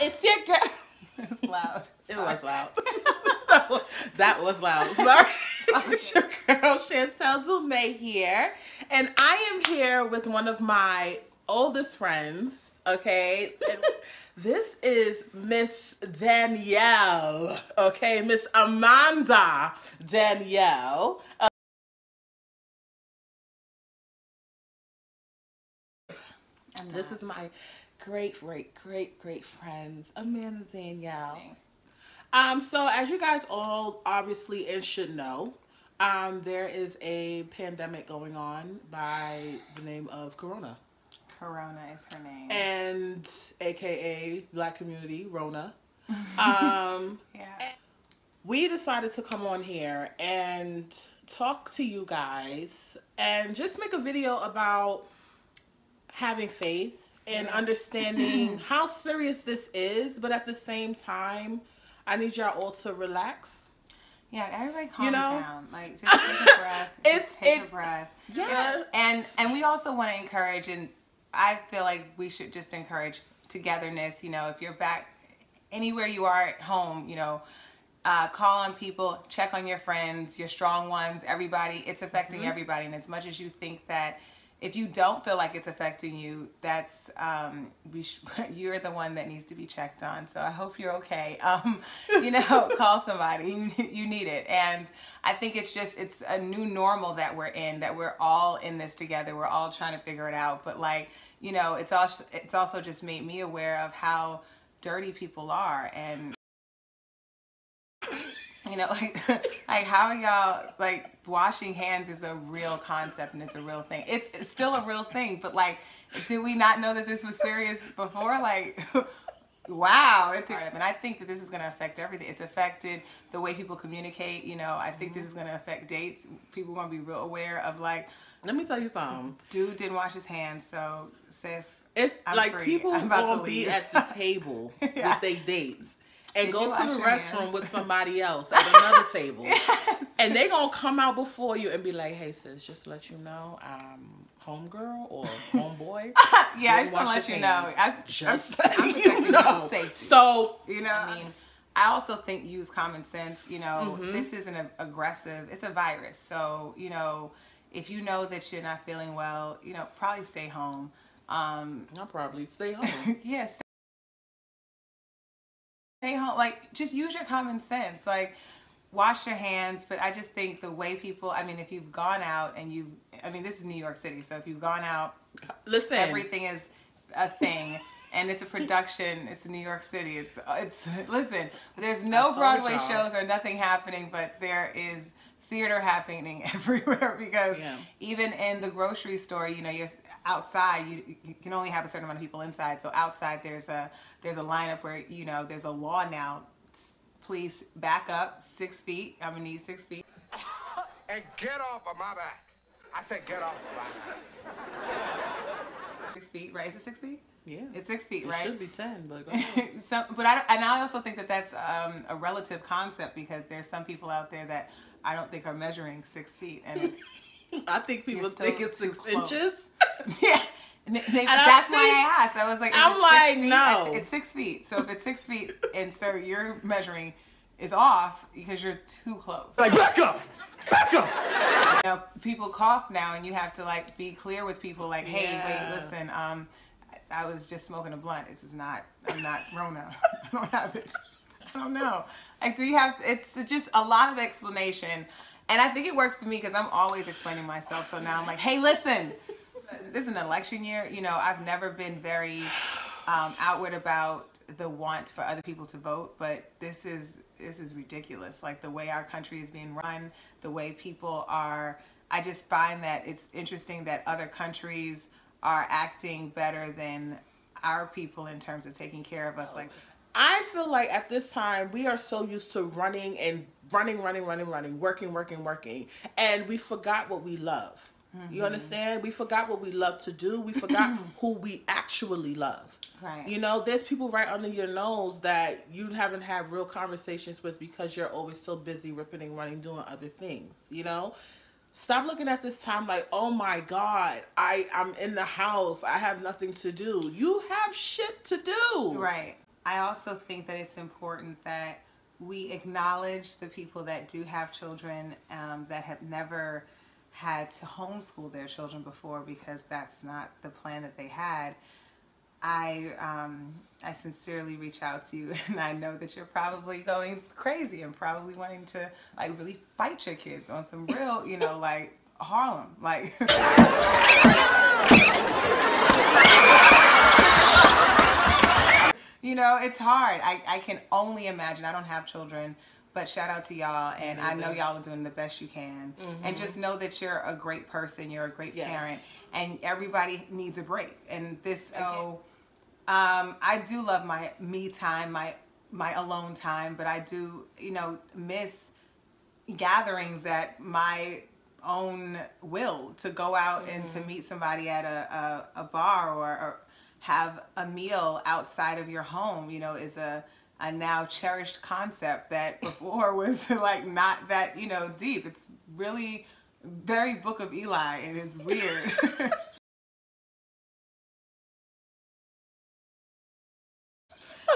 it's your girl. It was loud. It was loud. That was loud. Sorry. It's your girl Chantel Dumais here, and I am here with one of my oldest friends. Okay, and this is Miss Danielle. Okay, Miss Amanda Danielle. This is my great friend, Amanda Danielle. So as you guys all obviously and should know, there is a pandemic going on by the name of Corona. Corona is her name. And AKA Black community, Rona. Yeah. We decided to come on here and talk to you guys and just make a video about having faith and understanding how serious this is, but at the same time, I need y'all all to relax. Yeah, everybody calm down. Like, just take a breath. Take a breath. Yeah. And we also want to encourage, and I feel like we should just encourage togetherness. You know, if you're back anywhere you are at home, you know, call on people, check on your friends, your strong ones, everybody. It's affecting everybody. And as much as you think that if you don't feel like it's affecting you, that's you're the one that needs to be checked on. So I hope you're okay. You know, call somebody. You need it. And I think it's a new normal that we're in, that we're all in this together. We're all trying to figure it out. But like, you know, it's also just made me aware of how dirty people are. And you know, like how y'all, like, washing hands is a real concept and it's a real thing. It's still a real thing, but like, did we not know that this was serious before? Like, wow, and I think that this is going to affect everything. It's affected the way people communicate. You know, I think this is going to affect dates. People are going to be real aware of, like, let me tell you something. Dude didn't wash his hands, so sis, I'm like free. People gonna be at the table with their dates. And go to the restroom with somebody else at another table. Yes. And they gonna come out before you and be like, hey sis, just to let you know, homegirl or homeboy. Yeah, I just want to let you know. I'm protecting your safety. So, you know, I mean, I also think use common sense. You know, this isn't aggressive. It's a virus. So, you know, if you know that you're not feeling well, you know, probably stay home. I'll probably stay home. Yes. Stay home. Like, just use your common sense. Like, wash your hands. But I just think the way people, I mean, if you've gone out and I mean, this is New York City. So if you've gone out, listen, everything is a thing. And it's a production. It's New York City. It's listen, there's no Broadway shows or nothing happening, but there is theater happening everywhere, because even in the grocery store, you know, you're outside, you can only have a certain amount of people inside. So outside there's a lineup where, you know, there's a law now. Please back up 6 feet. I'm gonna need 6 feet. And get off of my back. I said get off of my back. 6 feet, right? Is it 6 feet? Yeah. It's 6 feet, right? It should be 10, but go ahead. But I also think that that's a relative concept, because there's some people out there that I don't think are measuring 6 feet, and it's. I think people think it's 6 inches. Yeah, maybe that's why I asked. I was like, I'm like, no, it's 6 feet. So if it's 6 feet, and so your measuring is off because you're too close. Like, back up, back up. You know, people cough now, and you have to, like, be clear with people, like, hey, wait, listen, I was just smoking a blunt. I'm not Rona. I don't have it. I don't know. Like, do you have to, it's just a lot of explanation. And I think it works for me because I'm always explaining myself. So now I'm like, hey, listen, this is an election year. You know, I've never been very outward about the want for other people to vote, but this is ridiculous. Like, the way our country is being run, the way people are, I just find that it's interesting that other countries are acting better than our people in terms of taking care of us. Like, I feel like at this time we are so used to running, working, and we forgot what we love. You understand? We forgot what we love to do. We forgot who we actually love. Right. You know, there's people right under your nose that you haven't had real conversations with because you're always so busy ripping and running, doing other things, you know? Stop looking at this time like, oh my God, I'm in the house. I have nothing to do. You have shit to do. Right. I also think that it's important that we acknowledge the people that do have children that have never had to homeschool their children before, because that's not the plan that they had. I sincerely reach out to you, and I know that you're probably going crazy and probably wanting to like really fight your kids on some real, you know, like Harlem, like. You know, it's hard. I can only imagine. I don't have children, but shout out to y'all, and I know y'all are doing the best you can. And just know that you're a great person, you're a great parent, and everybody needs a break. And this, I do love my me time, my alone time, but I do, you know, miss gatherings at my own will, to go out and to meet somebody at a bar or have a meal outside of your home, you know, is a now cherished concept that before was like not that, you know, deep. It's really very Book of Eli, and it's weird.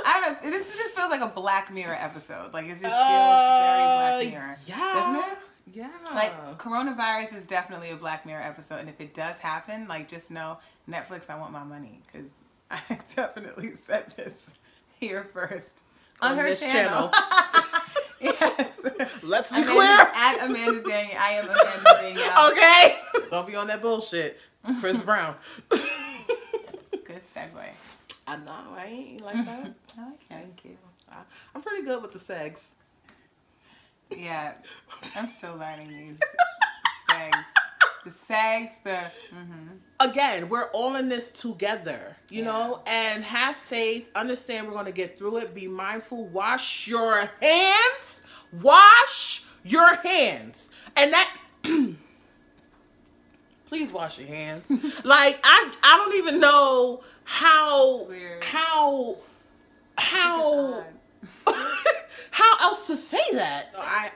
I don't know. This just feels like a Black Mirror episode. Like, it just feels very Black Mirror. Yeah. Doesn't it? Yeah. Like, coronavirus is definitely a Black Mirror episode, and if it does happen, like, just know, Netflix, I want my money, because I definitely said this here first on her this channel. Yes. Let's be Amanda, clear. At Amanda Danielle. I am Amanda Danielle. Okay. Don't be on that bullshit. Chris Brown. Good segue. I know, I ain't like that. Thank you. I'm pretty good with the segs. Yeah, I'm still learning these segs. The segs, Again, we're all in this together, you know, and have faith, understand we're going to get through it, be mindful, wash your hands, and that, please wash your hands. Like, I don't even know how else to say that.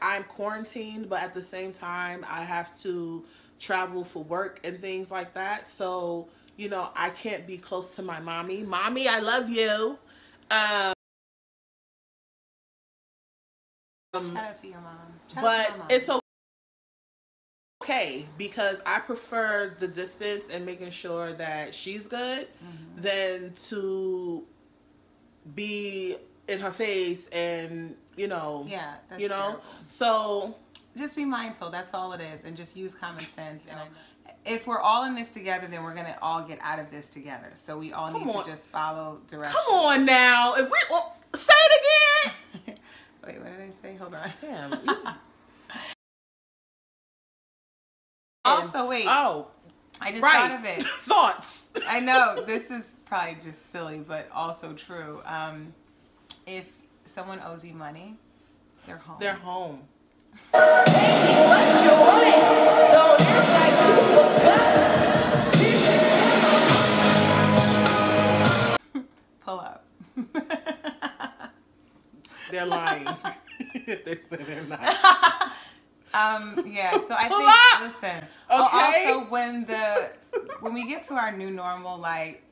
I'm quarantined, but at the same time, I have to travel for work and things like that. So, you know, I can't be close to my mommy. Mommy, I love you. Shout out to your mom. But it's okay, because I prefer the distance and making sure that she's good than to be in her face and, you know, that's you know, terrible. So just be mindful. That's all it is, and just use common sense. And if we're all in this together, then we're gonna all get out of this together. So we all need to just follow directions. Come on now, if we say it again. Wait, what did I say? Hold on. Damn. Also, wait. Oh, I just thought of it. Thoughts. I know this is probably just silly, but also true. If someone owes you money, they're home. They're home. Pull up. They're lying. They said they're not. Yeah, so I think, listen, okay. Also when we get to our new normal, like,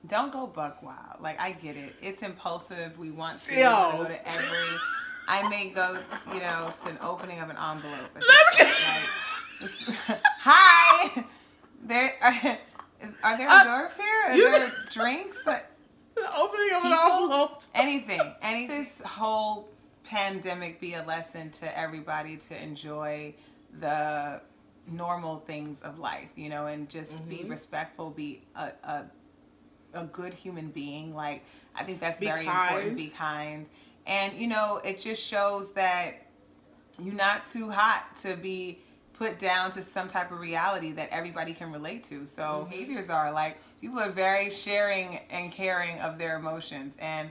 don't go buck wild. Like, I get it. It's impulsive. We want to go to every, I may go, you know, to an opening of an envelope. Hi! Are there hors d'oeuvres here? Are there drinks? The opening of an envelope. Anything. This whole pandemic be a lesson to everybody to enjoy the normal things of life, you know, and just be respectful, be a good human being. Like, I think that's very important. Be kind. And, you know, it just shows that you're not too hot to be put down to some type of reality that everybody can relate to. So behaviors are like, people are very sharing and caring of their emotions. And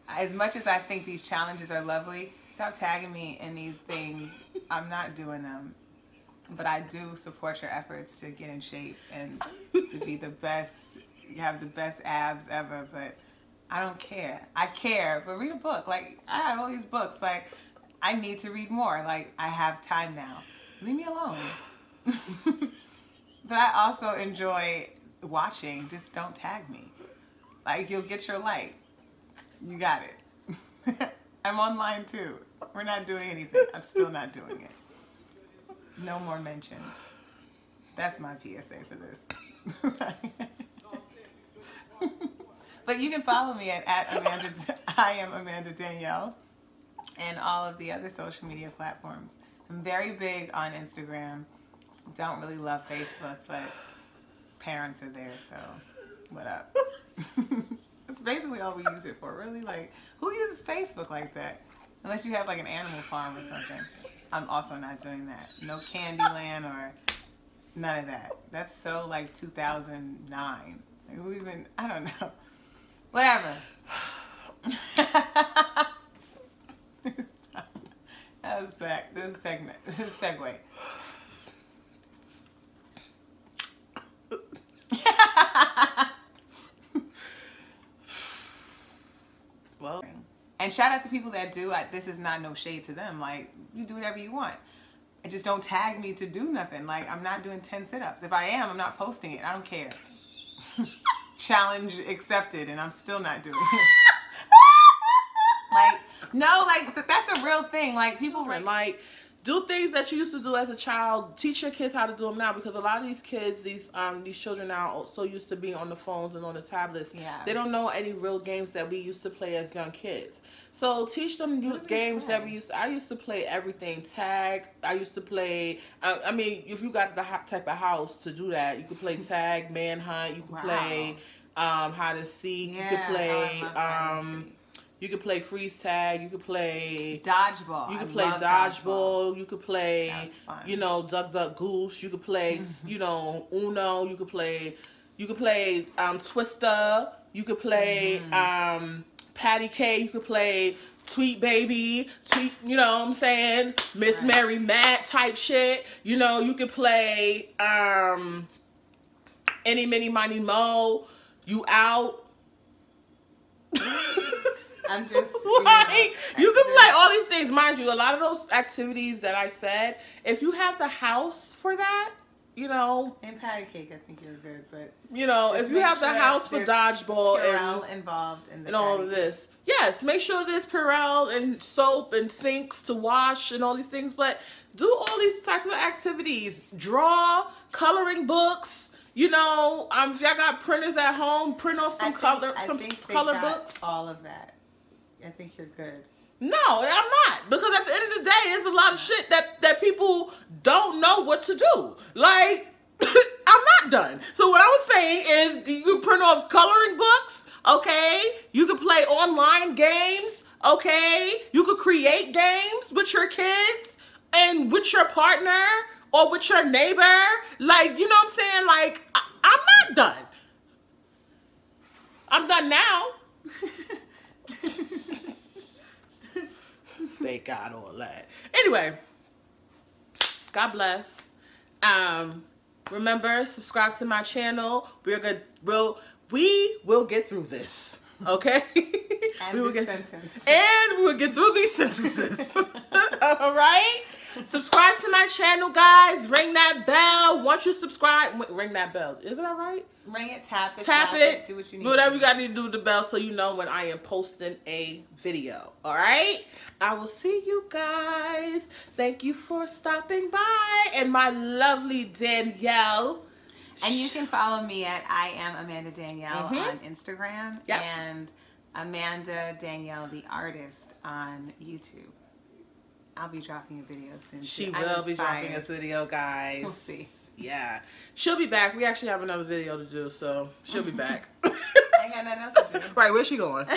as much as I think these challenges are lovely, stop tagging me in these things. I'm not doing them. But I do support your efforts to get in shape and to be the best. You have the best abs ever, but I don't care. I care, but read a book. Like, I have all these books. Like, I need to read more. Like, I have time now. Leave me alone. But I also enjoy watching. Just don't tag me. Like, you'll get your like. You got it. I'm online too. We're not doing anything. I'm still not doing it. No more mentions. That's my PSA for this. But you can follow me at Amanda. I am Amanda Danielle, and all of the other social media platforms. I'm very big on Instagram. Don't really love Facebook, but parents are there, so what up? That's basically all we use it for, really. Like, who uses Facebook like that? Unless you have like an animal farm or something. I'm also not doing that. No Candyland or none of that. That's so like 2009. Like, who even? I don't know. Whatever. That was this segment. This segue. Well, and shout out to people that do. This is not no shade to them. Like, you do whatever you want. And just don't tag me to do nothing. Like, I'm not doing 10 sit-ups. If I am, I'm not posting it. I don't care. Challenge accepted, and I'm still not doing it. Like, no, like, that's a real thing. Like, people like, do things that you used to do as a child. Teach your kids how to do them now, because a lot of these kids, these children now are so used to being on the phones and on the tablets. Yeah. They don't know any real games that we used to play as young kids. So teach them new games that we used to. I used to play everything. Tag. I used to play. I mean, if you got the type of house to do that, you could play tag, manhunt. You could play hide and seek. Yeah, you could play. You could play freeze tag. You could play dodgeball. You could play dodgeball. You could play, you know, duck duck goose. You could play, you know, Uno. You could play Twister. You could play Patty Cake. You could play Tweet Baby. You know what I'm saying? Miss Mary Matt type shit. You know, you could play Any Mini Miny Mo. You Out. I'm just like, you can play all these things. Mind you, a lot of those activities that I said, if you have the house for that, you know. And patty cake, I think you're good, but you know, if you have the house for dodgeball and involved in the and all of this, yes, make sure there's Purell and soap and sinks to wash and all these things. But do all these type of activities. Draw, coloring books. You know, if y'all got printers at home, print off some color books. All of that. I think you're good. No, I'm not. Because at the end of the day, there's a lot of shit that people don't know what to do. Like, I'm not done. So what I was saying is, you can print off coloring books, okay? You can play online games, okay? You could create games with your kids and with your partner or with your neighbor. Like, you know what I'm saying? Like, I'm not done. I'm done now. Thank God all that. Anyway, God bless. Remember, subscribe to my channel. We will get through this. Okay? And we will get through these sentences. All right? Subscribe to my channel, guys. Ring that bell. Once you subscribe, ring that bell. Is that right? Ring it, tap it. Tap it. Do what you need. Whatever you got to do with the bell so you know when I am posting a video. All right? I will see you guys. Thank you for stopping by. And my lovely Danielle. And you can follow me at I am Amanda Danielle on Instagram. Yep. And Amanda Danielle the artist on YouTube. I'll be dropping a video soon. She will be dropping a video, guys. We'll see. Yeah. She'll be back. We actually have another video to do, so she'll be back. I ain't got nothing else to do. Right, where's she going?